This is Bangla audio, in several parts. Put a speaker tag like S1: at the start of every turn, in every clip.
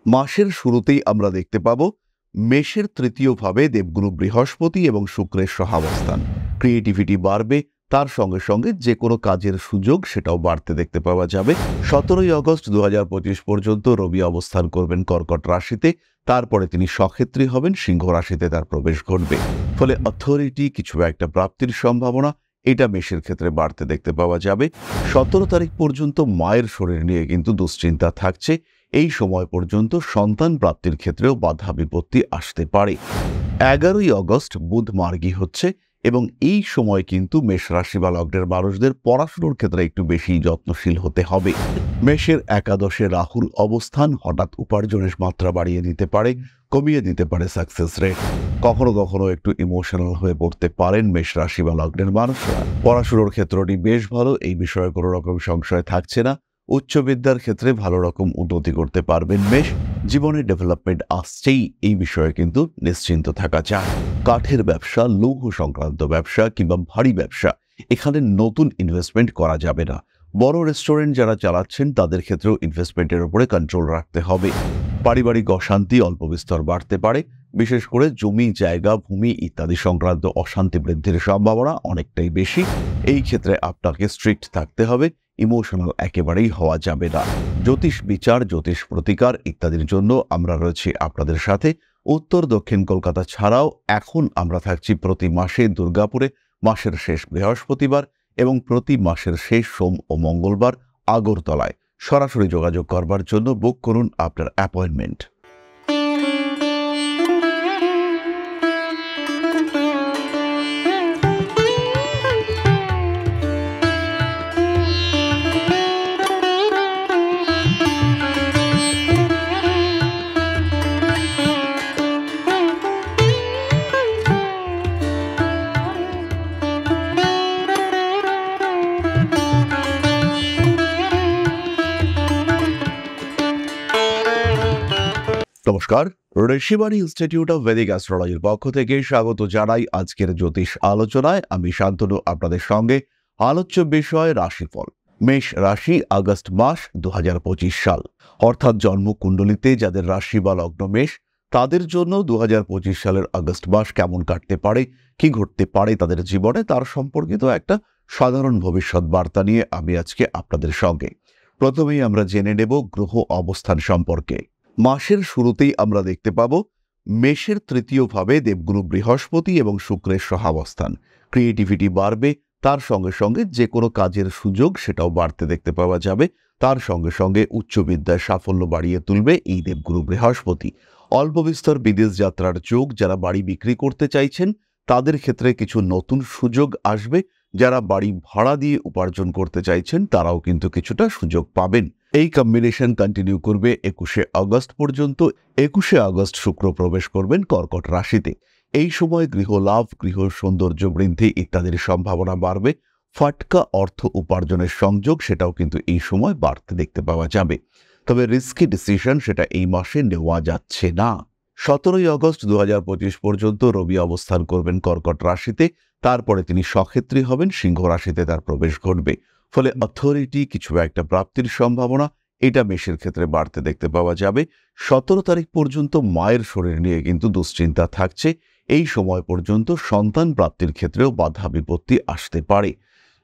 S1: মাসের শুরুতেই আমরা দেখতে পাব মেষের তৃতীয় ভাবে দেবগুরু বৃহস্পতি এবং শুক্রের সহাবস্থান। ক্রিয়েটিভিটি বাড়বে, তার সঙ্গে সঙ্গে যে কোনো কাজের সুযোগ সেটাও বাড়তে দেখতে পাওয়া যাবে। 17ই আগস্ট 2025 পর্যন্ত রবি অবস্থান করবেন কর্কট রাশিতে, তারপরে তিনি সক্ষেত্রী হবেন, সিংহ রাশিতে তার প্রবেশ ঘটবে। ফলে অথরিটি কিছু একটা প্রাপ্তির সম্ভাবনা এটা মেষের ক্ষেত্রে বাড়তে দেখতে পাওয়া যাবে। 17 তারিখ পর্যন্ত মায়ের শরীর নিয়ে কিন্তু দুশ্চিন্তা থাকছে। এই সময় পর্যন্ত সন্তান প্রাপ্তির ক্ষেত্রেও বাধা বিপত্তি আসতে পারে। 11ই আগস্ট বুধ মার্গী হচ্ছে এবং এই সময় কিন্তু মেষ রাশি বা লগ্নের মানুষদের পড়াশোনার ক্ষেত্রে একটু বেশি যত্নশীল হতে হবে। মেষের একাদশে রাহুর অবস্থান হঠাৎ উপার্জনের মাত্রা বাড়িয়ে দিতে পারে, কমিয়ে দিতে পারে সাকসেস রেট। কখনো কখনো একটু ইমোশনাল হয়ে পড়তে পারেন মেষ রাশি বা লগ্নের মানুষরা। পড়াশোনার ক্ষেত্রটি বেশ ভালো, এই বিষয়ে কোনো রকম সংশয় থাকছে না। উচ্চ বিদ্যার ক্ষেত্রে ভালো রকম উন্নতি করতে পারবেন মেষ। জীবনে ডেভেলপমেন্ট আসছেই, এই বিষয়ে কিন্তু নিশ্চিন্ত থাকা যায়। কাঠের ব্যবসা, লৌহ সংক্রান্ত ব্যবসা কিংবা ভারী ব্যবসা, এখানে নতুন ইনভেস্টমেন্ট করা যাবে না। বড় রেস্টুরেন্ট যারা চালাচ্ছেন তাদের ক্ষেত্রেও ইনভেস্টমেন্টের উপরে কন্ট্রোল রাখতে হবে। পারিবারিক অশান্তি অল্প বিস্তর বাড়তে পারে, বিশেষ করে জমি জায়গা ভূমি ইত্যাদি সংক্রান্ত অশান্তি বৃদ্ধির সম্ভাবনা অনেকটাই বেশি। এই ক্ষেত্রে আপনাকে স্ট্রিক্ট থাকতে হবে, ইমোশনাল একেবারেই হওয়া যাবে না। জ্যোতিষ বিচার, জ্যোতিষ প্রতিকার ইত্যাদির জন্য আমরা রয়েছি আপনাদের সাথে। উত্তর দক্ষিণ কলকাতা ছাড়াও এখন আমরা থাকছি প্রতি মাসে দুর্গাপুরে, মাসের শেষ বৃহস্পতিবার এবং প্রতি মাসের শেষ সোম ও মঙ্গলবার আগরতলায়। সরাসরি যোগাযোগ করবার জন্য বুক করুন আপনার অ্যাপয়েন্টমেন্ট। নমস্কার, ঋষিবাণী ইনস্টিটিউট অফ ভেদিক অ্যাস্ট্রোলজির পক্ষ থেকে স্বাগত জানাই আজকের জ্যোতিষ আলোচনায়। আমি শান্তনু আপনাদের সঙ্গে। আলোচ্য বিষয় রাশিফল। মেষ রাশি, আগস্ট মাস 2025 সাল, অর্থাৎ জন্মকুণ্ডলিতে যাদের রাশি বা লগ্ন মেষ, তাদের জন্য 2025 সালের আগস্ট মাস কেমন কাটতে পারে, কি ঘটতে পারে তাদের জীবনে, তার সম্পর্কিত একটা সাধারণ ভবিষ্যৎ বার্তা নিয়ে আমি আজকে আপনাদের সঙ্গে। প্রথমেই আমরা জেনে নেব গ্রহ অবস্থান সম্পর্কে। মাসের শুরুতেই আমরা দেখতে পাব মেষের তৃতীয় ভাবে দেবগুরু বৃহস্পতি এবং শুক্রের সহাবস্থান। ক্রিয়েটিভিটি বাড়বে, তার সঙ্গে সঙ্গে যে কোনো কাজের সুযোগ সেটাও বাড়তে দেখতে পাওয়া যাবে। তার সঙ্গে সঙ্গে উচ্চ বিদ্যায় সাফল্য বাড়িয়ে তুলবে এই দেবগুরু বৃহস্পতি। অল্প বিস্তর বিদেশ যাত্রার যোগ, যারা বাড়ি বিক্রি করতে চাইছেন তাদের ক্ষেত্রে কিছু নতুন সুযোগ আসবে। যারা বাড়ি ভাড়া দিয়ে উপার্জন করতে চাইছেন তারাও কিন্তু কিছুটা সুযোগ পাবেন। এই কম্বিনেশন কন্টিনিউ করবে 21শে আগস্ট পর্যন্ত। 21শে আগস্ট শুক্র প্রবেশ করবেন কর্কট রাশিতে। এই সময় গৃহ লাভ, গৃহ সৌন্দর্য বৃদ্ধি ইত্যাদির সম্ভাবনা বাড়বে। ফাটকা অর্থ উপার্জনের সংযোগ সেটাও কিন্তু এই সময় বাড়তে দেখতে পাওয়া যাবে। তবে রিস্কি ডিসিশন সেটা এই মাসে নেওয়া যাচ্ছে না। 17ই আগস্ট 2025 পর্যন্ত রবি অবস্থান করবেন কর্কট রাশিতে, তারপরে তিনি সক্ষেত্রী হবেন, সিংহ রাশিতে তার প্রবেশ ঘটবে। ফলে অথরিটি কিছু একটা প্রাপ্তির সম্ভাবনা এটা মেষের ক্ষেত্রে বাড়তে দেখতে পাওয়া যাবে। 17 তারিখ পর্যন্ত মায়ের শরীর নিয়ে কিন্তু দুশ্চিন্তা থাকছে। এই সময় পর্যন্ত সন্তান প্রাপ্তির ক্ষেত্রেও বাধা বিপত্তি আসতে পারে।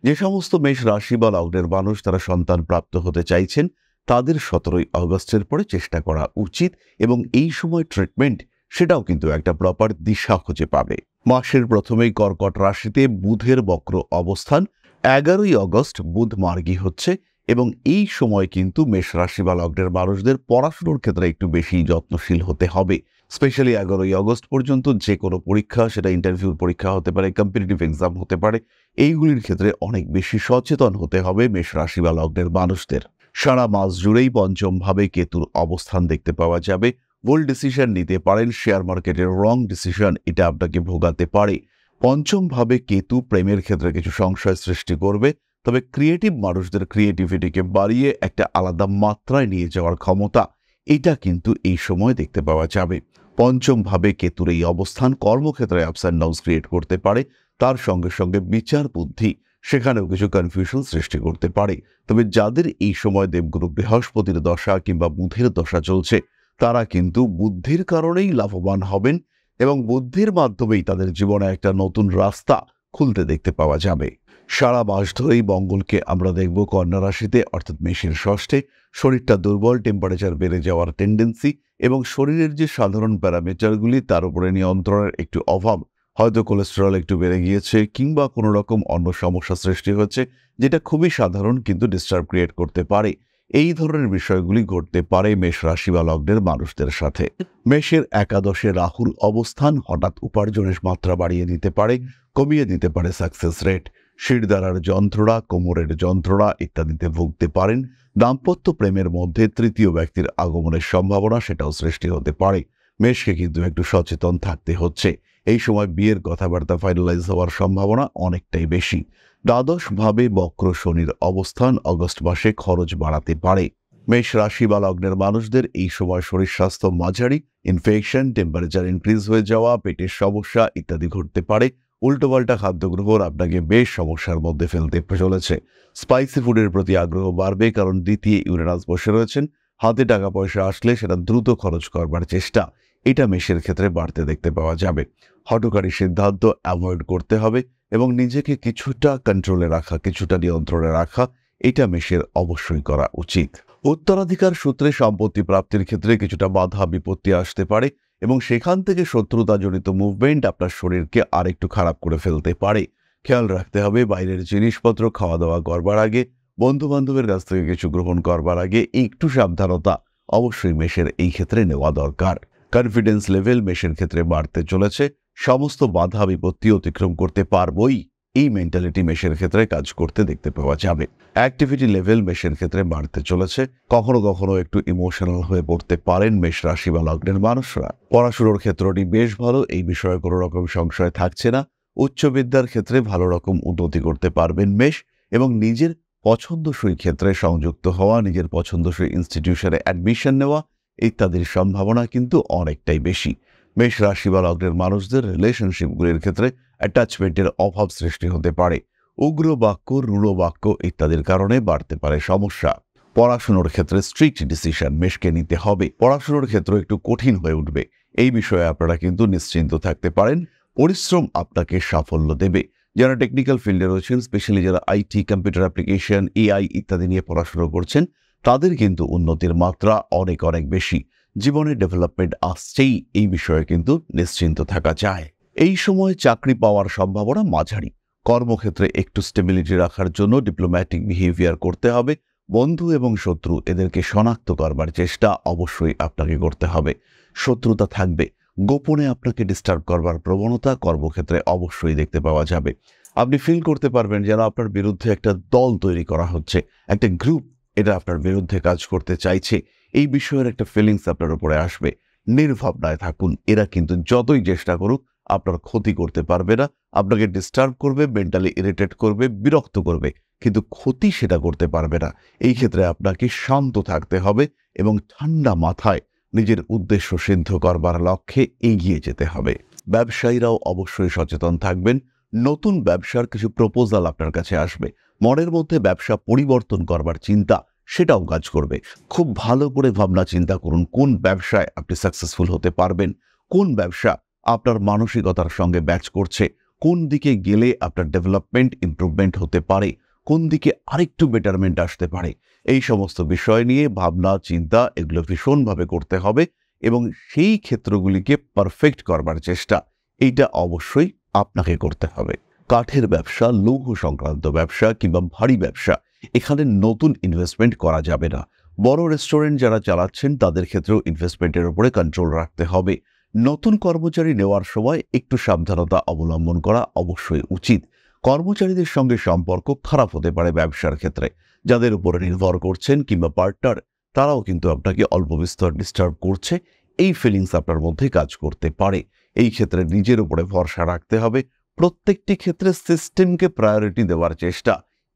S1: যে সমস্ত মেষ রাশি বা লগ্নের মানুষ তারা সন্তান প্রাপ্ত হতে চাইছেন তাদের 17ই আগস্টের পরে চেষ্টা করা উচিত এবং এই সময় ট্রিটমেন্ট সেটাও কিন্তু একটা প্রপার দিশা খুঁজে পাবে। মাসের প্রথমেই কর্কট রাশিতে বুধের বক্র অবস্থান। 11ই আগস্ট বুধ মার্গী হচ্ছে এবং এই সময় কিন্তু মেষ রাশি বা লগ্নের মানুষদের পড়াশোনার ক্ষেত্রে একটু বেশি যত্নশীল হতে হবে। স্পেশালি 11ই আগস্ট পর্যন্ত যে কোনো পরীক্ষা, সেটা ইন্টারভিউর পরীক্ষা হতে পারে, কম্পিটিটিভ এক্সাম হতে পারে, এইগুলির ক্ষেত্রে অনেক বেশি সচেতন হতে হবে মেষ রাশি বা লগ্নের মানুষদের। সারা মাস জুড়েই পঞ্চম ভাবে কেতুর অবস্থান দেখতে পাওয়া যাবে। ভুল ডিসিশন নিতে পারেন, শেয়ার মার্কেটের রং ডিসিশন এটা আপনাকে ভোগাতে পারে। পঞ্চম ভাবে কেতু প্রেমের ক্ষেত্রে কিছু সংশয় সৃষ্টি করবে, তবে ক্রিয়েটিভ মানুষদের ক্রিয়েটিভিটিকে বাড়িয়ে একটা আলাদা মাত্রায় নিয়ে যাওয়ার ক্ষমতা এটা কিন্তু এই সময় দেখতে পাওয়া যাবে। পঞ্চম ভাবে কেতুর এই অবস্থান কর্মক্ষেত্রে আপস অ্যান্ড ডাউনস ক্রিয়েট করতে পারে, তার সঙ্গে সঙ্গে বিচার বুদ্ধি সেখানেও কিছু কনফিউশন সৃষ্টি করতে পারে। তবে যাদের এই সময় দেবগুরু বৃহস্পতির দশা কিংবা বুধের দশা চলছে তারা কিন্তু বুদ্ধির কারণেই লাভবান হবেন এবং বুদ্ধির মাধ্যমেই তাদের জীবনে একটা নতুন রাস্তা খুলতে দেখতে পাওয়া যাবে। সারা মাস ধরেই মঙ্গলকে আমরা দেখব কন্যা রাশিতে অর্থাৎ মেষের ষষ্ঠে। শরীরটা দুর্বল, টেম্পারেচার বেড়ে যাওয়ার টেন্ডেন্সি এবং শরীরের যে সাধারণ প্যারামিটারগুলি তার উপরে নিয়ন্ত্রণের একটু অভাব, হয়তো কোলেস্টেরল একটু বেড়ে গিয়েছে কিংবা কোনো রকম অন্য সমস্যা সৃষ্টি হচ্ছে যেটা খুবই সাধারণ কিন্তু ডিস্টার্ব ক্রিয়েট করতে পারে। এই ধরনের বিষয়গুলি ঘটতে পারে মেষ রাশি বা লগ্নের মানুষদের সাথে। মেষের একাদশে রাহুর অবস্থান হঠাৎ উপার্জনের মাত্রা বাড়িয়ে দিতে পারে, কমিয়ে দিতে পারে সাকসেস রেট। শিরদাঁড়ার যন্ত্রণা, কোমরের যন্ত্রণা ইত্যাদিতে ভুগতে পারেন। দাম্পত্য প্রেমের মধ্যে তৃতীয় ব্যক্তির আগমনের সম্ভাবনা সেটাও সৃষ্টি হতে পারে। মেষকে কিন্তু একটু সচেতন থাকতে হচ্ছে। এই সময় বিয়ের কথাবার্তা ফাইনালাইজ হওয়ার সম্ভাবনা অনেকটাই বেশি। দ্বাদশভাবে বক্র শনির অবস্থান অগস্ট মাসে খরচ বাড়াতে পারে। মেষ রাশি বা লগ্নের মানুষদের এই সময় শরীর স্বাস্থ্য মাঝারি, ইনফেকশন, টেম্পারেচার ইনক্রিজ হয়ে যাওয়া, পেটের সমস্যা ইত্যাদি ঘটতে পারে। উল্টোপাল্টা খাদ্য গ্রহণ আপনাকে বেশ সমস্যার মধ্যে ফেলতে চলেছে। স্পাইসি ফুডের প্রতি আগ্রহ বাড়বে, কারণ দ্বিতীয় ইউরেনাস বসে রয়েছেন। হাতে টাকা পয়সা আসলে সেটা দ্রুত খরচ করবার চেষ্টা, এটা মেষের ক্ষেত্রে বাড়তে দেখতে পাওয়া যাবে। হঠকারী সিদ্ধান্ত অ্যাভয়েড করতে হবে এবং নিজেকে কিছুটা কন্ট্রোলে রাখা, কিছুটা নিয়ন্ত্রণে রাখা, এটা মেষের অবশ্যই করা উচিত। উত্তরাধিকার সূত্রে সম্পত্তি প্রাপ্তির ক্ষেত্রে কিছুটা বাধা বিপত্তি আসতে পারে এবং সেখান থেকে শত্রুতাজনিত মুভমেন্ট আপনার শরীরকে আরেকটু খারাপ করে ফেলতে পারে। খেয়াল রাখতে হবে বাইরের জিনিসপত্র খাওয়া দাওয়া করবার আগে, বন্ধু বান্ধবের কাছ থেকে কিছু গ্রহণ করবার আগে একটু সাবধানতা অবশ্যই মেষের এই ক্ষেত্রে নেওয়া দরকার। কনফিডেন্স লেভেল মেষের ক্ষেত্রে বাড়তে চলেছে। সমস্ত বাধা বিপত্তি অতিক্রম করতে পারবই, এই মেন্টালিটি মেষের ক্ষেত্রে কাজ করতে দেখতে পাওয়া যাবে। অ্যাক্টিভিটি লেভেল মেষের ক্ষেত্রে বাড়তে চলেছে। কখনো কখনো একটু ইমোশনাল হয়ে পড়তে পারেন মেষ রাশি বা লগ্নের মানুষরা। পড়াশোনার ক্ষেত্রটি বেশ ভালো, এই বিষয়ে কোনো রকম সংশয় থাকছে না। উচ্চ বিদ্যার ক্ষেত্রে ভালো রকম উন্নতি করতে পারবেন মেষ এবং নিজের পছন্দসই ক্ষেত্রে সংযুক্ত হওয়া, নিজের পছন্দসই ইনস্টিটিউশনে অ্যাডমিশন নেওয়া ইত্যাদির সম্ভাবনা কিন্তু অনেকটাই বেশি। মেষ রাশি বা লগ্নের মানুষদের রিলেশনশিপগুলির ক্ষেত্রে অ্যাটাচমেন্টের অভাব সৃষ্টি হতে পারে। উগ্র বাক্য, রূঢ় বাক্য ইত্যাদির কারণে বাড়তে পারে সমস্যা। পড়াশোনার ক্ষেত্রে স্ট্রিক্ট ডিসিশন মেষকে নিতে হবে। পড়াশোনার ক্ষেত্র একটু কঠিন হয়ে উঠবে, এই বিষয়ে আপনারা কিন্তু নিশ্চিন্ত থাকতে পারেন। পরিশ্রম আপনাকে সাফল্য দেবে। যারা টেকনিক্যাল ফিল্ডে রয়েছেন, স্পেশালি যারা আইটি, কম্পিউটার অ্যাপ্লিকেশন, এআই ইত্যাদি নিয়ে পড়াশোনা করছেন, তাদের কিন্তু উন্নতির মাত্রা অনেক অনেক বেশি। জীবনের ডেভেলপমেন্ট আসছেই, এই বিষয়ে কিন্তু নিশ্চিন্ত থাকা যায়। এই সময় চাকরি পাওয়ার সম্ভাবনা মাঝারি। কর্মক্ষেত্রে একটু স্টেবিলিটি রাখার জন্য ডিপ্লোম্যাটিক বিহেভিয়ার করতে হবে। বন্ধু এবং শত্রু এদেরকে শনাক্ত করবার চেষ্টা অবশ্যই আপনাকে করতে হবে। শত্রুতা থাকবে, গোপনে আপনাকে ডিস্টার্ব করবার প্রবণতা কর্মক্ষেত্রে অবশ্যই দেখতে পাওয়া যাবে। আপনি ফিল করতে পারবেন যেন আপনার বিরুদ্ধে একটা দল তৈরি করা হচ্ছে, একটা গ্রুপ এটা আপনার বিরুদ্ধে কাজ করতে চাইছে। এই বিষয়ের একটা ফিলিংস আপনার উপরে আসবে। নির্ভাবনায় থাকুন, এরা কিন্তু যতই চেষ্টা করুক আপনার ক্ষতি করতে পারবে না। আপনাকে ডিস্টার্ব করবে, মেন্টালি ইরিটেট করবে, বিরক্ত করবে, কিন্তু ক্ষতি সেটা করতে পারবে না। এই ক্ষেত্রে আপনাকে শান্ত থাকতে হবে এবং ঠান্ডা মাথায় নিজের উদ্দেশ্য সিদ্ধ করবার লক্ষ্যে এগিয়ে যেতে হবে। ব্যবসায়ীরাও অবশ্যই সচেতন থাকবেন। নতুন ব্যবসার কিছু প্রপোজাল আপনার কাছে আসবে। মনের মধ্যে ব্যবসা পরিবর্তন করবার চিন্তা সেটাও কাজ করবে। খুব ভালো করে ভাবনা চিন্তা করুন কোন ব্যবসায় আপনি সাকসেসফুল হতে পারবেন, কোন ব্যবসা আপনার মানসিকতার সঙ্গে ম্যাচ করছে, কোন দিকে গেলে আপনার ডেভেলপমেন্ট ইমপ্রুভমেন্ট হতে পারে, কোন দিকে আরেকটু বেটারমেন্ট আসতে পারে। এই সমস্ত বিষয় নিয়ে ভাবনা চিন্তা এগুলো ভীষণভাবে করতে হবে এবং সেই ক্ষেত্রগুলিকে পারফেক্ট করবার চেষ্টা এইটা অবশ্যই আপনাকে করতে হবে। কাঠের ব্যবসা, লৌহ সংক্রান্ত ব্যবসা কিংবা ভারী ব্যবসা, এখানে নতুন ইনভেস্টমেন্ট করা যাবে না। বড় রেস্টুরেন্ট যারা চালাচ্ছেন তাদের ক্ষেত্রেও ইনভেস্টমেন্টের উপরে কন্ট্রোল রাখতে হবে। নতুন কর্মচারী নেওয়ার সময় একটু সাবধানতা অবলম্বন করা অবশ্যই উচিত। কর্মচারীদের সঙ্গে সম্পর্ক খারাপ হতে পারে ব্যবসার ক্ষেত্রে। যাদের উপরে নির্ভর করছেন কিংবা পার্টনার, তারাও কিন্তু আপনাকে অল্প বিস্তর ডিস্টার্ব করছে, এই ফিলিংস আপনার মধ্যে কাজ করতে পারে। এই ক্ষেত্রে নিজের উপরে ভরসা রাখতে হবে। প্রত্যেকটি ক্ষেত্রে সিস্টেমকে প্রায়োরিটি দেওয়ার চেষ্টা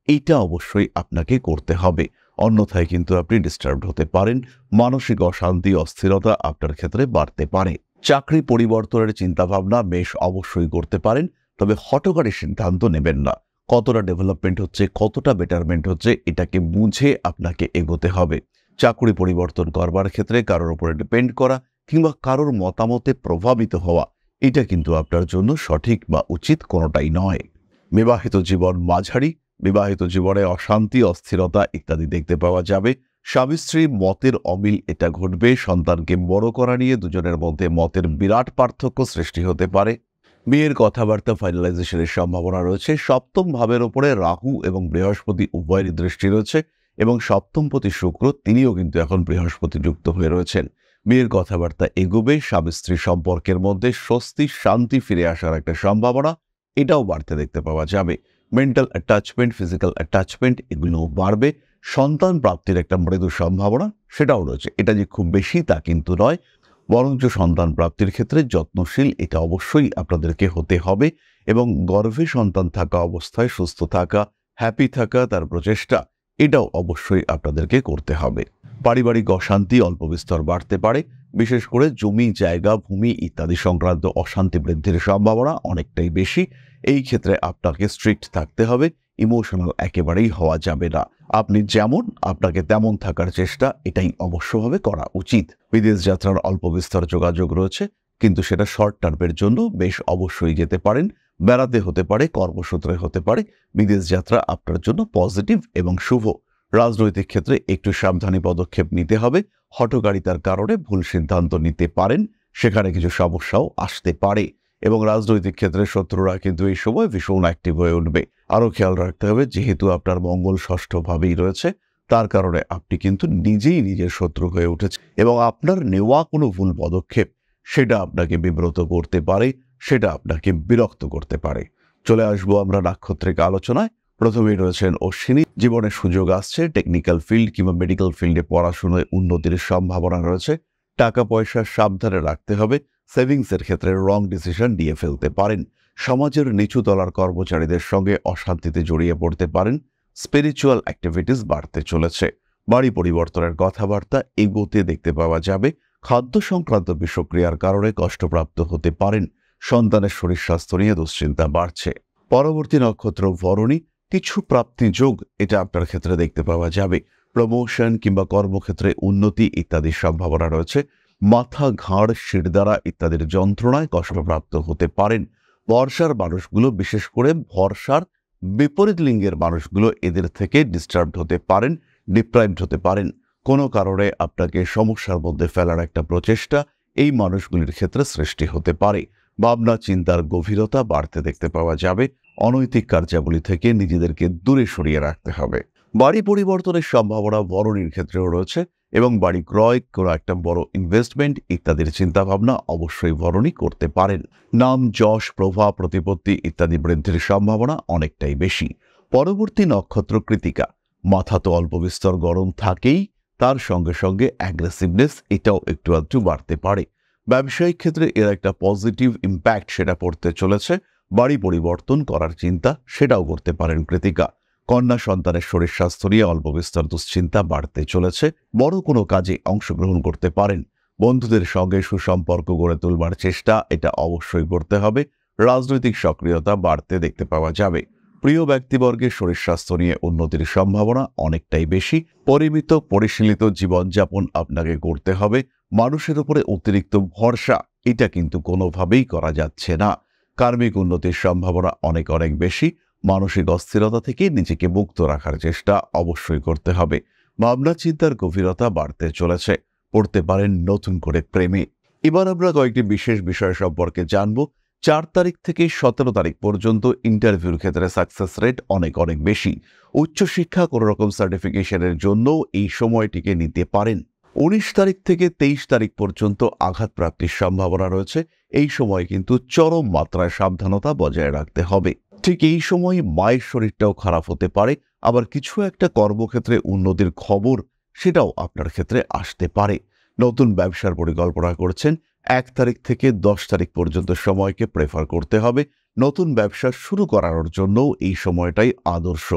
S1: এইটা অবশ্যই আপনাকে করতে হবে, অন্যথায় কিন্তু আপনি ডিস্টার্বড হতে পারেন। মানসিক অশান্তি, অস্থিরতা আপনার ক্ষেত্রে বাড়তে পারে। চাকরি পরিবর্তনের চিন্তাভাবনা বেশ অবশ্যই করতে পারেন, তবে হঠকারী সিদ্ধান্ত নেবেন না। কতটা ডেভেলপমেন্ট হচ্ছে, কতটা বেটারমেন্ট হচ্ছে, এটাকে বুঝে আপনাকে এগোতে হবে। চাকরি পরিবর্তন করবার ক্ষেত্রে কারোর উপরে ডিপেন্ড করা কিংবা কারোর মতামতে প্রভাবিত হওয়া, এটা কিন্তু আপনার জন্য সঠিক বা উচিত কোনোটাই নয়। বিবাহিত জীবন মাঝারি, বিবাহিত জীবনে অশান্তি, অস্থিরতা ইত্যাদি দেখতে পাওয়া যাবে। স্বামী স্ত্রী মতের অমিল এটা ঘটবে। সন্তানকে বড় করা নিয়ে দুজনের মধ্যে মতের বিরাট পার্থক্য সৃষ্টি হতে পারে। বিয়ের কথাবার্তা ফাইনালাইজেশনের সম্ভাবনা রয়েছে। সপ্তম ভাবের ওপরে রাহু এবং বৃহস্পতি উভয়েরই দৃষ্টি রয়েছে এবং সপ্তমপতি শুক্র তিনিও কিন্তু এখন বৃহস্পতি যুক্ত হয়ে রয়েছেন। বিয়ের কথাবার্তা এগোবে। স্বামী স্ত্রী সম্পর্কের মধ্যে স্বস্তি শান্তি ফিরে আসার একটা সম্ভাবনা এটাও বাড়তে দেখতে পাওয়া যাবে। মেন্টাল অ্যাটাচমেন্ট, ফিজিক্যাল অ্যাটাচমেন্ট এগুলোও বাড়বে। সন্তান প্রাপ্তির একটা মৃদু সম্ভাবনা সেটাও রয়েছে। এটা যে খুব বেশি তা কিন্তু নয়, বরঞ্চ সন্তান প্রাপ্তির ক্ষেত্রে যত্নশীল এটা অবশ্যই আপনাদেরকে হতে হবে এবং গর্ভে সন্তান থাকা অবস্থায় সুস্থ থাকা, হ্যাপি থাকা, তার প্রচেষ্টা এটাও অবশ্যই আপনাদেরকে করতে হবে। পারিবারিক অশান্তি অল্প বিস্তর বাড়তে পারে। বিশেষ করে জমি জায়গা ভূমি ইত্যাদি সংক্রান্ত অশান্তি বৃদ্ধির সম্ভাবনা অনেকটাই বেশি। এই ক্ষেত্রে আপনাকে স্ট্রিক্ট থাকতে হবে, ইমোশনাল একেবারেই হওয়া যাবে না। আপনি যেমন আপনাকে তেমন থাকার চেষ্টা এটাই অবশ্যভাবে করা উচিত। বিদেশ যাত্রার অল্প বিস্তর যোগাযোগ রয়েছে, কিন্তু সেটা শর্ট টার্মের জন্য বেশ অবশ্যই যেতে পারেন। বেড়াতে হতে পারে, কর্মসূত্রে হতে পারে। বিদেশ যাত্রা আপনার জন্য পজিটিভ এবং শুভ। রাজনৈতিক ক্ষেত্রে একটু সাবধানী পদক্ষেপ নিতে হবে। হঠকারিতার কারণে ভুল সিদ্ধান্ত নিতে পারেন, সেখানে কিছু সমস্যাও আসতে পারে এবং রাজনৈতিক ক্ষেত্রে শত্রুরা কিন্তু এই সময় ভীষণ অ্যাক্টিভ হয়ে উঠবে। আরও খেয়াল রাখতে হবে, যেহেতু আপনার মঙ্গল ষষ্ঠভাবেই রয়েছে, তার কারণে আপনি কিন্তু নিজেই নিজের শত্রু হয়ে উঠেছে এবং আপনার নেওয়া কোনো ভুল পদক্ষেপ সেটা আপনাকে বিব্রত করতে পারে, সেটা আপনাকে বিরক্ত করতে পারে। চলে আসবো আমরা নাক্ষত্রিক আলোচনায়। প্রথমেই রয়েছেন অশ্বিনী। জীবনে সুযোগ আসছে। টেকনিক্যাল ফিল্ড কিংবা মেডিকেল ফিল্ডে পড়াশোনায় উন্নতির সম্ভাবনা রয়েছে। টাকা পয়সা সাবধানে রাখতে হবে। সেভিংসের ক্ষেত্রে রং ডিসিশন নিয়ে ফেলতে পারেন। সমাজের নিচু তলার কর্মচারীদের সঙ্গে অশান্তিতে জড়িয়ে পড়তে পারেন। স্পিরিচুয়াল অ্যাক্টিভিটিস বাড়তে চলেছে। বাড়ি পরিবর্তনের কথাবার্তা এগোতে দেখতে পাওয়া যাবে। খাদ্য সংক্রান্ত বিষক্রিয়ার কারণে কষ্টপ্রাপ্ত হতে পারেন। সন্তানের শরীর স্বাস্থ্য নিয়ে দুশ্চিন্তা বাড়ছে। পরবর্তী নক্ষত্র ভরণী। কিছু প্রাপ্তি যোগ এটা আপনার ক্ষেত্রে দেখতে পাওয়া যাবে। প্রমোশন কিংবা কর্মক্ষেত্রে উন্নতি ইত্যাদির সম্ভাবনা রয়েছে। মাথা, ঘাড়, শিরদাঁড়া ইত্যাদির যন্ত্রণায় কষ্টপ্রাপ্ত হতে পারেন। বর্ষার মানুষগুলো, বিশেষ করে ভরসার বিপরীত লিঙ্গের মানুষগুলো এদের থেকে ডিস্টার্বড হতে পারেন, ডিপ্রাইভড হতে পারেন। কোনো কারণে আপনাকে সমস্যার মধ্যে ফেলার একটা প্রচেষ্টা এই মানুষগুলির ক্ষেত্রে সৃষ্টি হতে পারে। ভাবনা চিন্তার গভীরতা বাড়তে দেখতে পাওয়া যাবে। অনৈতিক কার্যাবলী থেকে নিজেদেরকে দূরে সরিয়ে রাখতে হবে। বাড়ি পরিবর্তনের সম্ভাবনা ভরণীর ক্ষেত্রেও রয়েছে এবং বাড়ি ক্রয়, কোনো একটা বড় ইনভেস্টমেন্ট ইত্যাদির চিন্তাভাবনা অবশ্যই ভরণী করতে পারেন। নাম, যশ, প্রভাব, প্রতিপত্তি ইত্যাদি বৃদ্ধির সম্ভাবনা অনেকটাই বেশি। পরবর্তী নক্ষত্র কৃতিকা। মাথা তো অল্প বিস্তর গরম থাকেই, তার সঙ্গে সঙ্গে অ্যাগ্রেসিভনেস এটাও একটু আধটু বাড়তে পারে। ব্যবসায়িক ক্ষেত্রে এর একটা পজিটিভ ইম্প্যাক্ট সেটা পড়তে চলেছে। বাড়ি পরিবর্তন করার চিন্তা সেটাও করতে পারেন কৃতিকা। কন্যা সন্তানের শরীর স্বাস্থ্য নিয়ে অল্প বিস্তর দুশ্চিন্তা বাড়তে চলেছে। বড় কোনো কাজে অংশগ্রহণ করতে পারেন। বন্ধুদের সঙ্গে সুসম্পর্ক গড়ে তুলবার চেষ্টা এটা অবশ্যই করতে হবে। রাজনৈতিক সক্রিয়তা বাড়তে দেখতে পাওয়া যাবে। প্রিয় ব্যক্তিবর্গের শরীর স্বাস্থ্য নিয়ে উন্নতির সম্ভাবনা অনেকটাই বেশি। পরিমিত পরিশীলিত জীবনযাপন আপনাকে করতে হবে। মানুষের উপরে অতিরিক্ত ভরসা এটা কিন্তু কোনোভাবেই করা যাচ্ছে না। কার্মিক উন্নতির সম্ভাবনা অনেক অনেক বেশি। মানসিক অস্থিরতা থেকে নিজেকে মুক্ত রাখার চেষ্টা অবশ্যই করতে হবে। ভাবনা চিন্তার গভীরতা বাড়তে চলেছে। পড়তে পারেন নতুন করে প্রেমে। এবার আমরা কয়েকটি বিশেষ বিষয় সম্পর্কে জানব। 4 তারিখ থেকে 17 তারিখ পর্যন্ত ইন্টারভিউর ক্ষেত্রে সাকসেস রেট অনেক অনেক বেশি। উচ্চশিক্ষা কোনো রকম সার্টিফিকেশনের জন্য এই সময়টিকে নিতে পারেন। 19 তারিখ থেকে 23 তারিখ পর্যন্ত আঘাত প্রাপ্তির সম্ভাবনা রয়েছে। এই সময় কিন্তু চরম মাত্রায় সাবধানতা বজায় রাখতে হবে। ঠিক এই সময় মায়ের শরীরটাও খারাপ হতে পারে। আবার কিছু একটা কর্মক্ষেত্রে উন্নতির খবর সেটাও আপনার ক্ষেত্রে আসতে পারে। নতুন ব্যবসার পরিকল্পনা করছেন, 1 তারিখ থেকে 10 তারিখ পর্যন্ত সময়কে প্রেফার করতে হবে। নতুন ব্যবসা শুরু করানোর জন্য এই সময়টাই আদর্শ।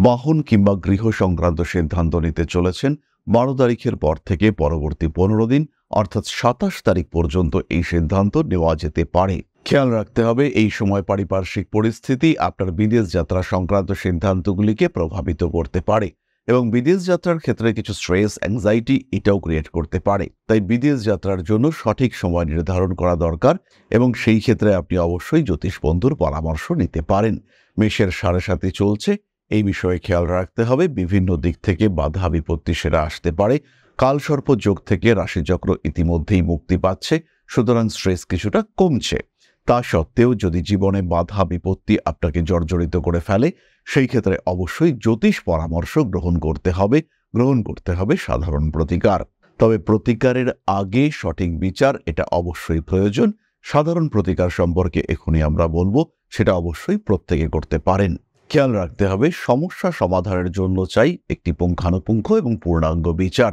S1: বাহন কিংবা গৃহ সংক্রান্ত সিদ্ধান্ত নিতে চলেছেন। 12 তারিখের পর থেকে পরবর্তী 15 দিন অর্থাৎ 27 তারিখ পর্যন্ত এই সিদ্ধান্ত নেওয়া যেতে পারে। খেয়াল রাখতে হবে, এই সময় পারিপার্শ্বিক পরিস্থিতি আপনার বিদেশ যাত্রা সংক্রান্ত সিদ্ধান্তগুলিকে প্রভাবিত করতে পারে এবং বিদেশ যাত্রার ক্ষেত্রে কিছু স্ট্রেস, অ্যাংজাইটি এটাও ক্রিয়েট করতে পারে। তাই বিদেশ যাত্রার জন্য সঠিক সময় নির্ধারণ করা দরকার এবং সেই ক্ষেত্রে আপনি অবশ্যই জ্যোতিষ বন্ধুর পরামর্শ নিতে পারেন। মেষের 7.5 চলছে, এই বিষয়ে খেয়াল রাখতে হবে। বিভিন্ন দিক থেকে বাধা বিপত্তি সেরা আসতে পারে। কালসর্প যোগ থেকে রাশিচক্র ইতিমধ্যেই মুক্তি পাচ্ছে, সুতরাং স্ট্রেস কিছুটা কমছে। তা সত্ত্বেও যদি জীবনে বাধা বিপত্তি আপনাকে জর্জরিত করে ফেলে, সেই ক্ষেত্রে অবশ্যই জ্যোতিষ পরামর্শ গ্রহণ করতে হবে সাধারণ প্রতিকার। তবে প্রতিকারের আগে সঠিক বিচার এটা অবশ্যই প্রয়োজন। সাধারণ প্রতিকার সম্পর্কে এখনই আমরা বলবো, সেটা অবশ্যই প্রত্যেকে করতে পারেন। খেয়াল রাখতে হবে, সমস্যা সমাধানের জন্য চাই একটি পুঙ্খানুপুঙ্খ এবং পূর্ণাঙ্গ বিচার।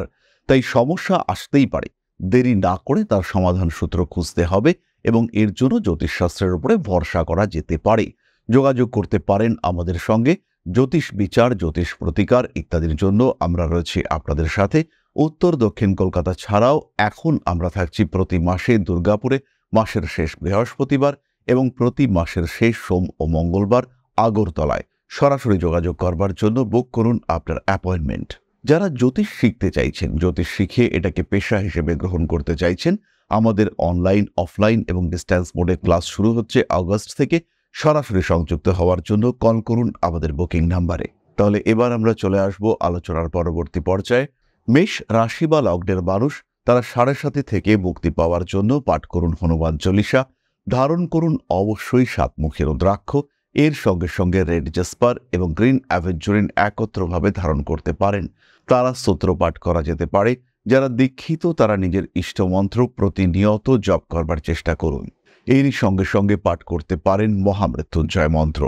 S1: তাই সমস্যা আসতেই পারে, দেরি না করে তার সমাধান সূত্র খুঁজতে হবে এবং এর জন্য জ্যোতিষশাস্ত্রের উপরে ভরসা করা যেতে পারে। যোগাযোগ করতে পারেন আমাদের সঙ্গে। জ্যোতিষ বিচার, জ্যোতিষ প্রতিকার ইত্যাদির জন্য আমরা রয়েছি আপনাদের সাথে। উত্তর দক্ষিণ কলকাতা ছাড়াও এখন আমরা থাকছি প্রতি মাসে দুর্গাপুরে, মাসের শেষ বৃহস্পতিবার এবং প্রতি মাসের শেষ সোম ও মঙ্গলবার আগরতলায়। সরাসরি যোগাযোগ করবার জন্য বুক করুন আপনার অ্যাপয়েন্টমেন্ট। যারা জ্যোতিষ শিখতে চাইছেন, জ্যোতিষ শিখে এটাকে পেশা হিসেবে গ্রহণ করতে চাইছেন, আমাদের অনলাইন, অফলাইন এবং ডিস্ট্যান্স মোডে ক্লাস শুরু হচ্ছে আগস্ট থেকে। সরাসরি সংযুক্ত হওয়ার জন্য কল করুন আমাদের বুকিং নাম্বারে। তাহলে এবার আমরা চলে আসব আলোচনার পরবর্তী পর্যায়ে। মেষ রাশি বা লগ্নের মানুষ, তারা 7.5 থেকে মুক্তি পাওয়ার জন্য পাঠ করুন হনুমান চল্লিশা, ধারণ করুন অবশ্যই 7মুখী রুদ্রাক্ষ। এর সঙ্গে সঙ্গে রেড জেসপার এবং গ্রিন অ্যাভেঞ্জুরিন একত্রভাবে ধারণ করতে পারেন। তারা স্তোত্র পাঠ করা যেতে পারে। যারা দীক্ষিত তারা নিজের ইষ্টমন্ত্র প্রতিনিয়ত জপ করবার চেষ্টা করুন। এরই সঙ্গে সঙ্গে পাঠ করতে পারেন মহামৃত্যুঞ্জয় মন্ত্র।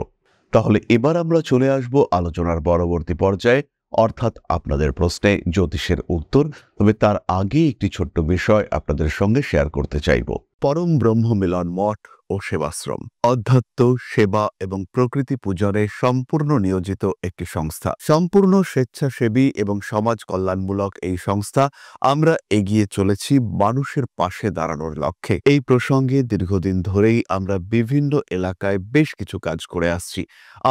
S1: তাহলে এবার আমরা চলে আসব আলোচনার পরবর্তী পর্যায়ে, অর্থাৎ আপনাদের প্রশ্নে জ্যোতিষের উত্তর। তবে তার আগে একটি ছোট্ট বিষয় আপনাদের সঙ্গে শেয়ার করতে চাইব। পরম ব্রহ্ম মিলন মঠ ও সেবাশ্রম অধ্যাত্ম, সেবা এবং প্রকৃতি পূজনে সম্পূর্ণ নিয়োজিত একটি সংস্থা। সম্পূর্ণ স্বেচ্ছাসেবী এবং সমাজ কল্যাণমূলক এই সংস্থা। আমরা এগিয়ে চলেছি মানুষের পাশে দাঁড়ানোর লক্ষ্যে। এই প্রসঙ্গে দীর্ঘদিন ধরেই আমরা বিভিন্ন এলাকায় বেশ কিছু কাজ করে আসছি।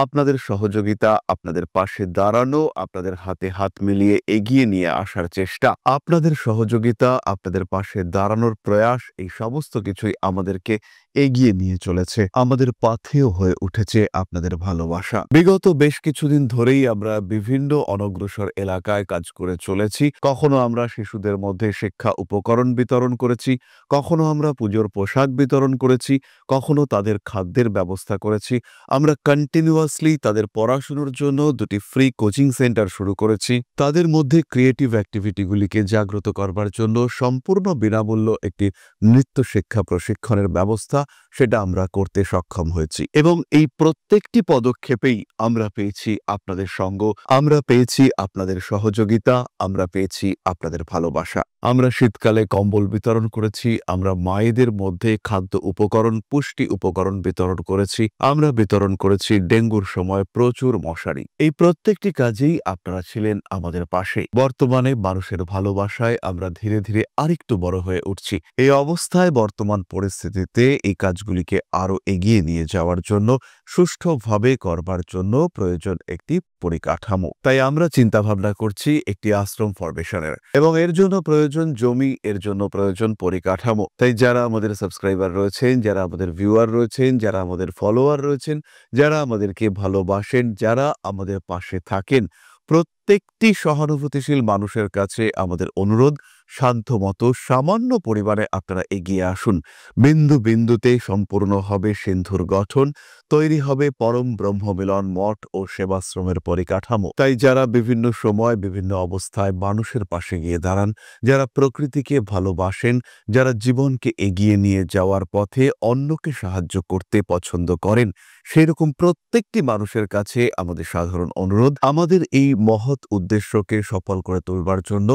S1: আপনাদের সহযোগিতা, আপনাদের পাশে দাঁড়ানো, আপনাদের হাতে হাত মিলিয়ে এগিয়ে নিয়ে আসার চেষ্টা, আপনাদের সহযোগিতা, আপনাদের পাশে দাঁড়ানোর প্রয়াস, এই সমস্ত কিছুই আমাদেরকে এগিয়ে নিয়ে চলেছে। আমাদের পাথেয় হয়ে উঠেছে আপনাদের ভালোবাসা। বিগত বেশ কিছুদিন ধরেই আমরা বিভিন্ন অনগ্রসর এলাকায় কাজ করে চলেছি। কখনো আমরা শিশুদের মধ্যে শিক্ষা উপকরণ বিতরণ করেছি, কখনো আমরা পুজোর পোশাক বিতরণ করেছি, কখনো তাদের খাদ্যের ব্যবস্থা করেছি। আমরা কন্টিনিউয়াসলি তাদের পড়াশোনার জন্য 2টি ফ্রি কোচিং সেন্টার শুরু করেছি। তাদের মধ্যে ক্রিয়েটিভ অ্যাক্টিভিটিগুলিকে জাগ্রত করবার জন্য সম্পূর্ণ বিনামূল্য একটি নৃত্য শিক্ষা প্রশিক্ষণের ব্যবস্থা, সেটা আমরা করতে সক্ষম হয়েছি। এবং এই প্রত্যেকটি পদক্ষেপেই আমরা পেয়েছি আপনাদের সঙ্গ, আমরা পেয়েছি আপনাদের সহযোগিতা, আমরা পেয়েছি আপনাদের ভালোবাসা। আমরা শীতকালে কম্বল বিতরণ করেছি, আমরা মায়েদের মধ্যে খাদ্য উপকরণ, পুষ্টি উপকরণ বিতরণ করেছি, আমরা বিতরণ করেছি ডেঙ্গুর সময় প্রচুর মশারি। এই প্রত্যেকটি কাজেই আপনারা ছিলেন আমাদের পাশে। বর্তমানে মানুষের ভালোবাসায় আমরা ধীরে ধীরে আরেকটু বড় হয়ে উঠছি। এই অবস্থায় বর্তমান পরিস্থিতিতে এই কাজগুলিকে আরো এগিয়ে নিয়ে যাওয়ার জন্য, সুষ্ঠুভাবে করবার জন্য প্রয়োজন একটি পরিকাঠামো। তাই আমরা চিন্তা ভাবনা করছি একটি আশ্রম ফরমেশনের, এবং এর জন্য প্রয়োজন জমি, এর জন্য প্রয়োজন পরিকাঠামো। তাই যারা আমাদের সাবস্ক্রাইবার রয়েছেন, যারা আমাদের ভিউয়ার রয়েছেন, যারা আমাদের ফলোয়ার রয়েছেন, যারা আমাদেরকে ভালোবাসেন, যারা আমাদের পাশে থাকেন, প্রত্যেকটি সহানুভূতিশীল মানুষের কাছে আমাদের অনুরোধ, সাধ্যমতো সামান্য পরিমাণে আপনারা এগিয়ে আসুন। বিন্দু বিন্দুতে সম্পূর্ণ হবে সিন্ধুর গঠন, তৈরি হবে পরম ব্রহ্মমিলন মঠ ও সেবাশ্রমের পরিকাঠামো। তাই যারা বিভিন্ন সময় বিভিন্ন অবস্থায় মানুষের পাশে গিয়ে দাঁড়ান, যারা প্রকৃতিকে ভালোবাসেন, যারা জীবনকে এগিয়ে নিয়ে যাওয়ার পথে অন্যকে সাহায্য করতে পছন্দ করেন, সেরকম প্রত্যেকটি মানুষের কাছে আমাদের সাধারণ অনুরোধ, আমাদের এই মহৎ উদ্দেশ্যকে সফল করে তুলবার জন্য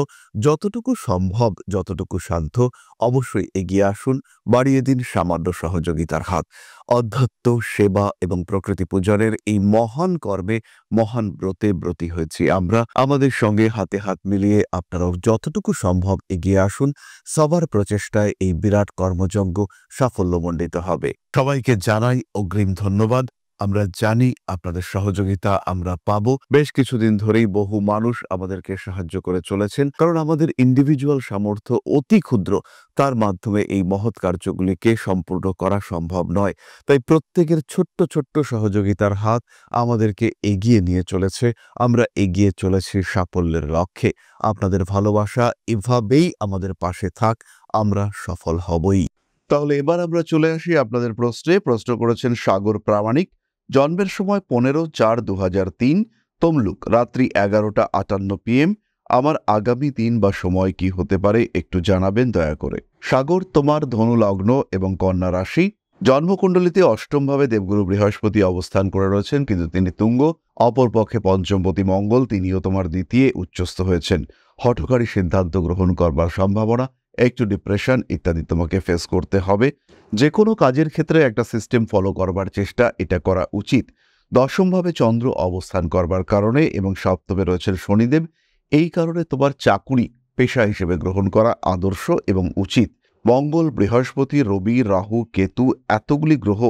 S1: যতটুকু সম্ভব, যতটুকু সাধ্য, অবশ্যই এগিয়ে আসুন, বাড়িয়ে দিন সামান্য সহযোগিতার হাত। অধ্যাত্ম, সেবা এবং প্রকৃতি পূজনের এই মহান কর্মে, মহান ব্রতে ব্রতী হয়েছি আমরা। আমাদের সঙ্গে হাতে হাত মিলিয়ে আপনারাও যতটুকু সম্ভব এগিয়ে আসুন। সবার প্রচেষ্টায় এই বিরাট কর্মযজ্ঞ সাফল্যমণ্ডিত হবে। সবাইকে জানাই অগ্রিম ধন্যবাদ। আমরা জানি আপনাদের সহযোগিতা আমরা পাবো। বেশ কিছুদিন ধরেই বহু মানুষ আমাদেরকে সাহায্য করে চলেছেন, কারণ আমাদের ইন্ডিভিজুয়াল সামর্থ্য অতি ক্ষুদ্র, তার মাধ্যমে এই মহৎ কার্যগুলিকে সম্পূর্ণ করা সম্ভব নয়। তাই প্রত্যেকের ছোট্ট ছোট্ট সহযোগিতার হাত আমাদেরকে এগিয়ে নিয়ে চলেছে। আমরা এগিয়ে চলেছি সাফল্যের লক্ষ্যে। আপনাদের ভালোবাসা এভাবেই আমাদের পাশে থাক, আমরা সফল হবই। তাহলে এবার আমরা চলে আসি আপনাদের প্রশ্নে। প্রশ্ন করেছেন সাগর প্রামাণিক। জন্মের সময় 15/4/2003, তমলুক, রাত্রি 11:58 PM। আমার আগামী দিন বা সময় কি হতে পারে একটু জানাবেন দয়া করে। সাগর, তোমার ধনু লগ্ন এবং কন্যা রাশি। জন্মকুণ্ডলিতে অষ্টমভাবে দেবগুরু বৃহস্পতি অবস্থান করে রয়েছেন, কিন্তু তিনি তুঙ্গ। অপরপক্ষে পঞ্চমপতি মঙ্গল, তিনিও তোমার দ্বিতীয় উচ্চস্থ হয়েছেন। হঠকারী সিদ্ধান্ত গ্রহণ করবার সম্ভাবনা, একটু ডিপ্রেশন ইত্যাদি তোমাকে ফেস করতে হবে। যে কোনো কাজের ক্ষেত্রে একটা সিস্টেম ফলো করবার চেষ্টা এটা করা উচিত। দশমভাবে চন্দ্র অবস্থান করবার কারণে এবং সপ্তমে রয়েছেন শনিদেব, এই কারণে তোমার চাকুরি পেশা হিসেবে গ্রহণ করা আদর্শ এবং উচিত। মঙ্গল, বৃহস্পতি, রবি, রাহু, কেতু এতগুলি গ্রহ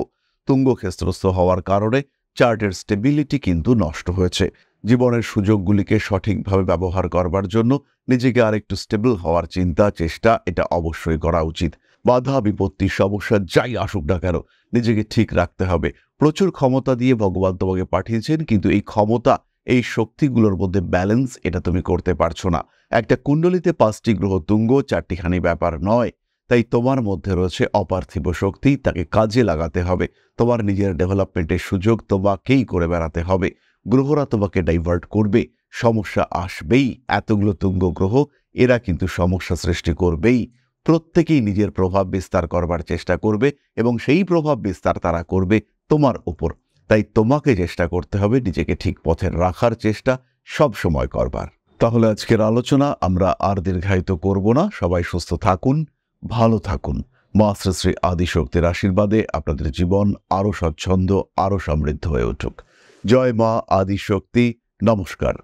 S1: তুঙ্গক্ষেত্রস্থ হওয়ার কারণে চার্টের স্টেবিলিটি কিন্তু নষ্ট হয়েছে। জীবনের সুযোগগুলিকে সঠিকভাবে ব্যবহার করবার জন্য নিজেকে আরেকটু স্টেবল হওয়ার চিন্তা চেষ্টা এটা অবশ্যই করা উচিত। বাধা বিপত্তি সমস্যা যাই আসুক না কেন নিজেকে ঠিক রাখতে হবে। প্রচুর ক্ষমতা দিয়ে ভগবান তোমাকে পাঠিয়েছেন, কিন্তু এই ক্ষমতা এই শক্তিগুলোর মধ্যে ব্যালেন্স এটা তুমি করতে পারছো না। একটা কুণ্ডলিতে 5টি গ্রহ তুঙ্গ 4টিখানি ব্যাপার নয়। তাই তোমার মধ্যে রয়েছে অপার্থিব শক্তি, তাকে কাজে লাগাতে হবে। তোমার নিজের ডেভেলপমেন্টের সুযোগ তোমাকেই করে বেড়াতে হবে। গ্রহরা তোমাকে ডাইভার্ট করবে, সমস্যা আসবেই। এতগুলো তুঙ্গ গ্রহ, এরা কিন্তু সমস্যা সৃষ্টি করবেই। প্রত্যেকেই নিজের প্রভাব বিস্তার করবার চেষ্টা করবে এবং সেই প্রভাব বিস্তার তারা করবে তোমার উপর। তাই তোমাকে চেষ্টা করতে হবে নিজেকে ঠিক পথে রাখার চেষ্টা সব সময় করবার। তাহলে আজকের আলোচনা আমরা আর দীর্ঘায়িত করব না। সবাই সুস্থ থাকুন, ভালো থাকুন। মা শ্রী শ্রী আদিশক্তির আশীর্বাদে আপনাদের জীবন আরো স্বচ্ছন্দ, আরো সমৃদ্ধ হয়ে উঠুক। জয় মা আদিশক্তি। নমস্কার।